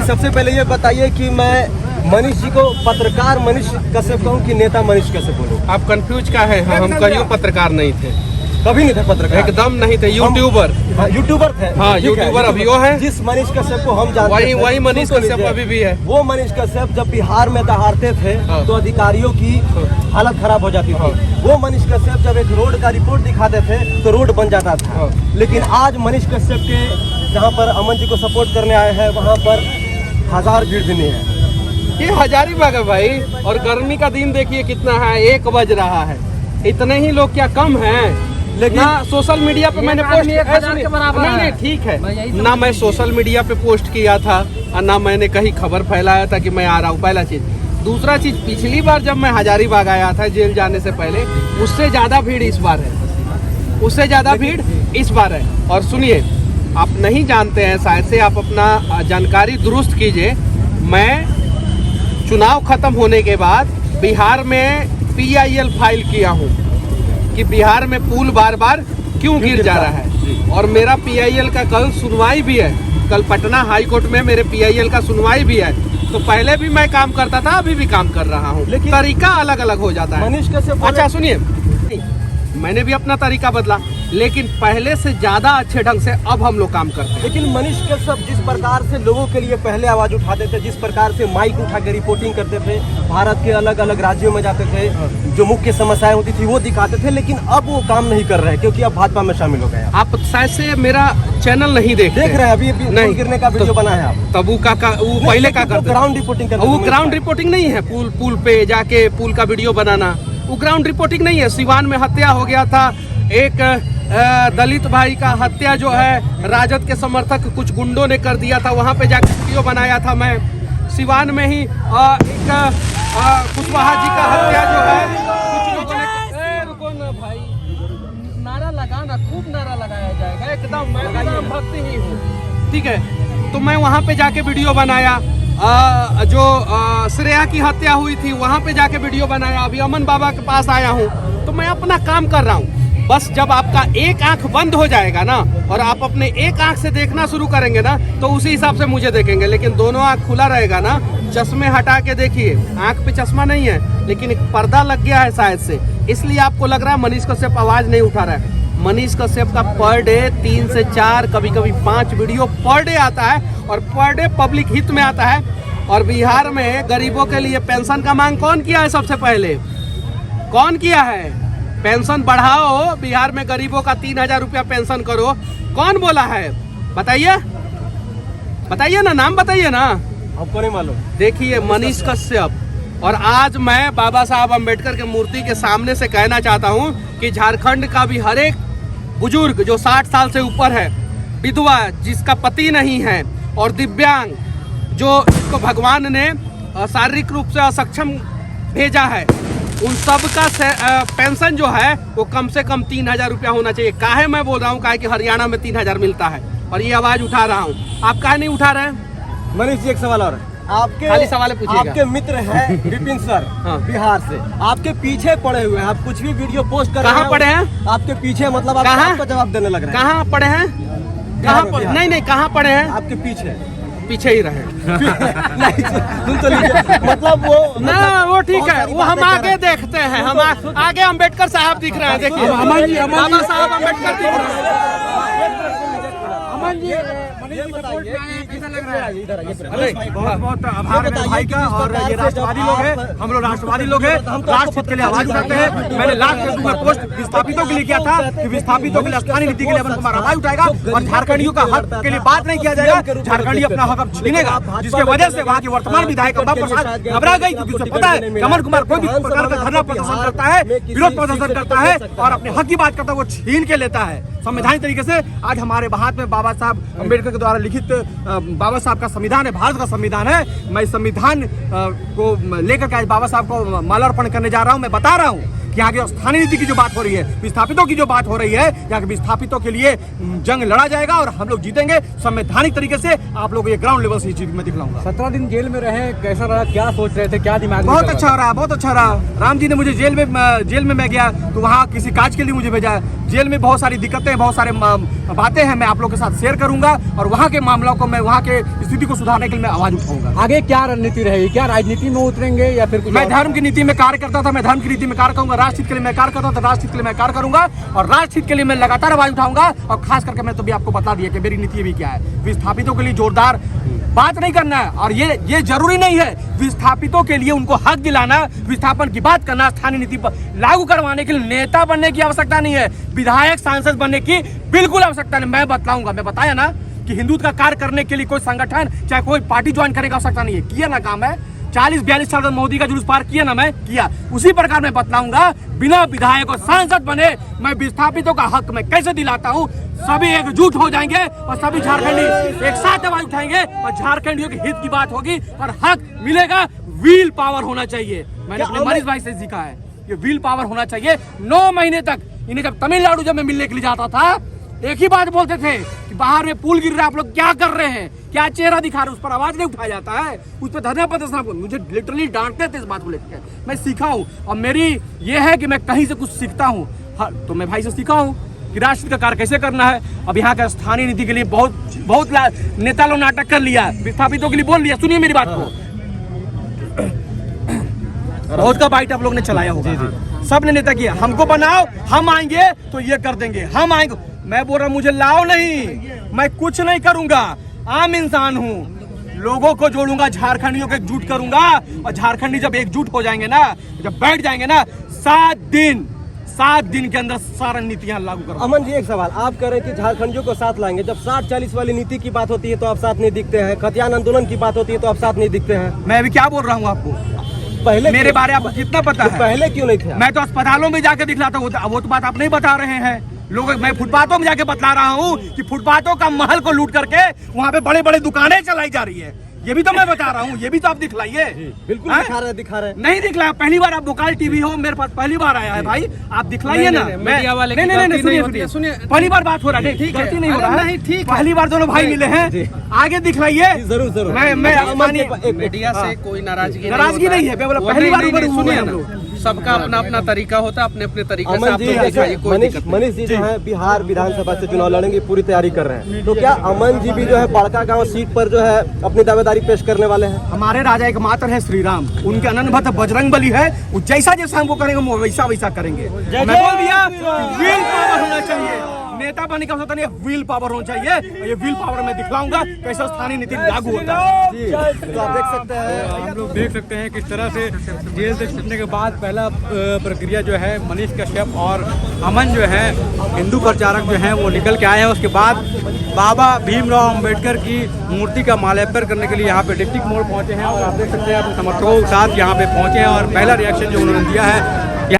सबसे पहले ये बताइए कि मैं मनीष जी को पत्रकार मनीष कश्यप कहूँ कि नेता मनीष कश्यप बोलूँ? आप कंफ्यूज का है? हम कहियो पत्रकार नहीं थे, कभी नहीं थे पत्रकार, एकदम नहीं थे। यूट्यूबर यूट्यूबर थे। हाँ, यूट्यूबर अभी वो है। जिस मनीष कश्यप को हम जानते थे, वही मनीष कश्यप अभी भी है। वो मनीष कश्यप जब बिहार में दहाड़ते थे तो अधिकारियों की हालत खराब हो जाती थी। वो मनीष कश्यप जब एक रोड का रिपोर्ट दिखाते थे तो रोड बन जाता था। लेकिन आज मनीष कश्यप के जहाँ पर अमन जी को सपोर्ट करने आए हैं वहाँ पर 1000 भीड़ भी नहीं है। ये हजारीबाग है भाई, और गर्मी का दिन देखिए कितना है, 1 बज रहा है। इतने ही लोग क्या कम हैं? लेकिन ना सोशल मीडिया पे मैंने पोस्ट नहीं ठीक है ना, मैं सोशल मीडिया पे पोस्ट किया था और ना मैंने कहीं खबर फैलाया था कि मैं आ रहा हूँ। पहला चीज। दूसरा चीज, पिछली बार जब मैं हजारीबाग आया था जेल जाने से पहले, उससे ज्यादा भीड़ इस बार है, उससे ज्यादा भीड़ इस बार है। और सुनिए, आप नहीं जानते हैं शायद से, आप अपना जानकारी दुरुस्त कीजिए। मैं चुनाव खत्म होने के बाद बिहार में PIL फाइल किया हूँ कि बिहार में पुल बार बार क्यों गिर जा रहा है, और मेरा PIL का कल सुनवाई भी है। कल पटना हाई कोर्ट में मेरे PIL का सुनवाई भी है। तो पहले भी मैं काम करता था, अभी भी काम कर रहा हूँ, लेकिन तरीका अलग अलग हो जाता है। मनीष कश्यप अच्छा सुनिए, मैंने भी अपना तरीका बदला, लेकिन पहले से ज्यादा अच्छे ढंग से अब हम लोग काम करते हैं। लेकिन मनीष कश्यप जिस प्रकार से लोगों के लिए पहले आवाज उठाते थे, जिस प्रकार से माइक उठा के रिपोर्टिंग करते थे, भारत के अलग अलग राज्यों में जाते थे, जो मुख्य समस्याएं होती थी वो दिखाते थे, लेकिन अब वो काम नहीं कर रहे क्योंकि अब भाजपा में शामिल हो गए। आप शायद से मेरा चैनल नहीं देख रहे हैं। अभी नहीं गिरने का वीडियो बना है आप? तब वो पहले का करते, ग्राउंड रिपोर्टिंग करते। वो ग्राउंड रिपोर्टिंग नहीं है, पुल पे जाके पुल का वीडियो बनाना, वो ग्राउंड रिपोर्टिंग नहीं है। सिवान में हत्या हो गया था, एक दलित भाई का हत्या जो है राजद के समर्थक कुछ गुंडों ने कर दिया था, वहां पे जाकर वीडियो बनाया था मैं। सिवान में ही एक कुशवाहा जी का हत्या जो है कुछ लोगों ने, रुको ना भाई, नारा लगाना, खूब नारा लगाया जाएगा एकदम, मैं भक्ति ही हूँ, ठीक है। तो मैं वहां पे जाके वीडियो बनाया। जो श्रेया की हत्या हुई थी वहां पे जाके वीडियो बनाया। अभी अमन बाबा के पास आया हूँ, तो मैं अपना काम कर रहा हूँ। बस जब आपका एक आंख बंद हो जाएगा ना और आप अपने एक आंख से देखना शुरू करेंगे ना, तो उसी हिसाब से मुझे देखेंगे। लेकिन दोनों आंख खुला रहेगा ना, चश्मे हटा के देखिए, आंख पे चश्मा नहीं है लेकिन एक पर्दा लग गया है शायद से, इसलिए आपको लग रहा है मनीष कश्यप आवाज नहीं उठा रहा है। मनीष कश्यप का पर डे 3 से 4 कभी कभी 5 वीडियो पर डे आता है, और पर डे पब्लिक हित में आता है। और बिहार में गरीबों के लिए पेंशन का मांग कौन किया है? सबसे पहले कौन किया है? पेंशन बढ़ाओ, बिहार में गरीबों का 3000 रुपया पेंशन करो, कौन बोला है? बताइए, बताइए ना, नाम बताइए ना, हमको नहीं मालूम। देखिए मनीष कश्यप। और आज मैं बाबा साहब अम्बेडकर के मूर्ति के सामने से कहना चाहता हूं कि झारखंड का भी हर एक बुजुर्ग जो 60 साल से ऊपर है, विधवा जिसका पति नहीं है, और दिव्यांग जो इसको भगवान ने शारीरिक रूप से असक्षम भेजा है, उन सब का पेंशन जो है वो कम से कम 3000 रुपया होना चाहिए। काहे मैं बोल रहा हूँ? काहे कि हरियाणा में 3000 मिलता है, और ये आवाज उठा रहा हूँ। आप काहे नहीं उठा रहे हैं? मनीष जी एक सवाल और, आपके खाली सवाल पूछिएगा। आपके मित्र हैं विपिन सर बिहार से, आपके पीछे पड़े हुए हैं, आप कुछ भी वीडियो पोस्ट कर रहे हैं। कहाँ पड़े हैं? आपके पीछे, मतलब आप आपको जवाब देने लग रहे हैं। कहाँ पड़े हैं? कहाँ पड़े? नहीं, कहाँ पड़े हैं? आपके पीछे ही रहे। नहीं सुन तो लीजिए, मतलब वो ना, वो ठीक है, वो हम आगे देखते हैं, हम आगे अम्बेडकर साहब दिख रहे हैं। देखिए बाबा साहब अम्बेडकर दिख रहे हैं। अमन जी, कैसा लग रहा है? बहुत बहुत आभार है भाई का। और ये राष्ट्रवादी लोग हैं, हम लोग राष्ट्रवादी लोग हैं, राष्ट्र हित के लिए आवाज उठाते हैं। मैंने लास्ट फेसबुक में पोस्ट विस्थापितों के लिए किया था कि विस्थापितों के लिए स्थानीय नीति के लिए अमन कुमार आवाज उठाएगा, और झारखंडियों का हक के लिए बात नहीं किया जाएगा। झारखंडी अपना हक अब छीनेगा, जिसके वजह से वहाँ की वर्तमान विधायक अम्बा प्रसाद घबरा गई, क्योंकि उसे पता है कि अमन कुमार कोई भी प्रकार का धरना प्रदर्शन करता है, विरोध प्रदर्शन करता है और अपने हक की बात करता है, वो छीन के लेता है संवैधानिक तरीके से। आज हमारे हाथ में बाबा साहब अम्बेडकर के द्वारा लिखित बाबा साहब का संविधान है, भारत का संविधान है। मैं संविधान को लेकर के आज बाबा साहब को माल्यार्पण करने जा रहा हूं। मैं बता रहा हूं कि यहाँ की स्थानीय नीति की जो बात हो रही है, विस्थापितों की जो बात हो रही है, यहाँ के विस्थापितों के लिए जंग लड़ा जाएगा और हम लोग जीतेंगे संवैधानिक तरीके से। आप लोग ये ग्राउंड लेवल से चीज मैं दिखलाऊंगा। 17 दिन जेल में रहे, कैसा रहा? क्या सोच रहे थे? क्या दिमाग में? बहुत अच्छा रहा, बहुत अच्छा रहा। राम जी ने मुझे जेल में मैं गया तो वहाँ किसी काज के लिए मुझे भेजा, जेल में बहुत सारी दिक्कतें, बहुत सारे बातें हैं, मैं आप लोगों के साथ शेयर करूंगा और वहाँ के मामलों को, मैं वहाँ के स्थिति को सुधारने के लिए मैं आवाज उठाऊंगा। आगे क्या रणनीति रहेगी? क्या राजनीति में उतरेंगे या फिर कुछ मैं और? धर्म की नीति में कार्य करता था, मैं धर्म की नीति में कार्य करूंगा। राष्ट्र हित के लिए मैं कार्य करता था, राष्ट्र हित के लिए मैं कार्य करूंगा और राष्ट्र हित के लिए मैं लगातार आवाज उठाऊंगा। और खास करके मैं तो भी आपको बता दिया कि मेरी नीति भी क्या है। विस्थापितों के लिए जोरदार बात नहीं करना है और ये जरूरी नहीं है विस्थापितों के लिए उनको हक दिलाना, विस्थापन की बात करना, स्थानीय नीति पर लागू करवाने के लिए नेता बनने की आवश्यकता नहीं है, विधायक सांसद बनने की बिल्कुल आवश्यकता नहीं। मैं बतलाऊंगा, मैं बताया ना कि हिंदुत्व का कार्य करने के लिए कोई संगठन चाहे कोई पार्टी ज्वाइन करने की आवश्यकता नहीं है। किया ना काम है, 40-42 साल मोदी का जुलूस पार किया ना, मैं किया। उसी प्रकार मैं बतलाऊंगा, बिना विधायक और सांसद बने मैं विस्थापितों का हक मैं कैसे दिलाता हूँ। सभी एकजुट हो जाएंगे और सभी झारखंडी एक साथ आवाज उठाएंगे और झारखंडियों के हित की बात होगी और हक मिलेगा। व्हील पावर होना चाहिए, मैंने अपने मनीष भाई से सीखा है, ये व्हील पावर होना चाहिए। 9 महीने तक इन्हें जब तमिलनाडु जब मैं मिलने के लिए जाता था, एक ही बात बोलते थे कि बाहर में पुल गिर रहा है, आप लोग क्या कर रहे हैं, क्या चेहरा दिखा रहे हैं, उस पर आवाज नहीं उठाया जाता है, उस पर धरना प्रदर्शन। मुझे लिटरली डांटते थे इस बात को लेकर। मैं सीखा हूँ और मेरी ये है कि मैं कहीं से कुछ सीखता हूँ। हाँ, तो मैं भाई से सीखा हूँ कि राष्ट्र का कार्य कैसे करना है। अब यहाँ का स्थानीय नीति के लिए बहुत नेता लोग नाटक कर लिया, विस्थापितों के लिए बोल लिया। सुनिए मेरी बात को, बहुत का बाइट आप लोग ने चलाया होगा, सब ने नेता किया, हमको बनाओ, हम आएंगे तो ये कर देंगे, हम आएंगे। मैं बोल रहा मुझे लाओ नहीं, मैं कुछ नहीं करूंगा, आम इंसान हूँ, लोगों को जोड़ूंगा, झारखंडियों को एकजुट करूंगा और झारखंडी जब एकजुट हो जाएंगे ना, जब बैठ जाएंगे ना, 7 दिन के अंदर सारा नीतियां लागू करो। अमन जी, एक सवाल, आप कह रहे हैं कि झारखंडियों को साथ लाएंगे, जब 60-40 वाली नीति की बात होती है तो आप साथ नहीं दिखते हैं, खतियान आंदोलन की बात होती है तो आप साथ नहीं दिखते हैं। मैं अभी क्या बोल रहा हूँ आपको, पहले मेरे बारे आपको कितना पता है? पहले क्यों नहीं थे? मैं तो अस्पतालों में जाके दिखलाता हूँ, वो तो बात आप नहीं बता रहे हैं। लोग, मैं फुटपाथों में जाके बता रहा हूँ कि फुटपाथों का महल को लूट करके वहाँ पे बड़े बड़े दुकानें चलाई जा रही है, ये भी तो मैं बता रहा हूँ, ये भी तो आप दिखलाइए। बिल्कुल दिखा रहे हैं। नहीं दिखलाया, पहली बार आप भोकाल टीवी हो, मेरे पास पहली बार आया है भाई, आप दिखलाइए ना। मीडिया वाले की गलती नहीं होती है, सुनिए, पहली बार बात हो रहा है, ठीक है, गलती नहीं हो रहा है, ठीक, पहली बार दोनों भाई मिले हैं, आगे दिखलाइए। जरूर मैं मीडिया से कोई नाराजगी नहीं है, मैं बोला पहली बार सुनिए ना, सबका अपना अपना तरीका होता है, अपने अपने तरीके से आप लोग दिखाइए, कोई दिक्कत नहीं। मनीष जी जो है बिहार विधानसभा से चुनाव लड़ेंगे, पूरी तैयारी कर रहे हैं, तो क्या अमन जी भी जो है बड़का गांव सीट पर जो है अपनी दावेदारी पेश करने वाले हैं? हमारे राजा एकमात्र है श्री राम, उनके अनन्य भक्त बजरंग बली है, वो जैसा जैसा हमको करेंगे वो वैसा वैसा करेंगे। मैं बोल दिया, व्हील पावर होना चाहिए, नेता बनने का होता नहीं, व्हील पावर होना चाहिए, और ये व्हील पावर मैं दिखलाऊंगा कैसे स्थानीय नीति लागू होता है। जी, तो आप देख सकते हैं, हम लोग देख सकते हैं किस तरह से जेल से छूटने के बाद पहला प्रक्रिया जो है मनीष कश्यप और अमन जो है हिंदू प्रचारक जो हैं वो निकल के आए हैं। उसके बाद बाबा भीमराव अंबेडकर की मूर्ति का माल्यार्पण करने के लिए यहाँ पे डिस्ट्रिक्ट मोड़ पहुँचे हैं और आप देख सकते हैं अपने समर्थकों के साथ यहाँ पे पहुँचे हैं और पहला रिएक्शन जो उन्होंने दिया है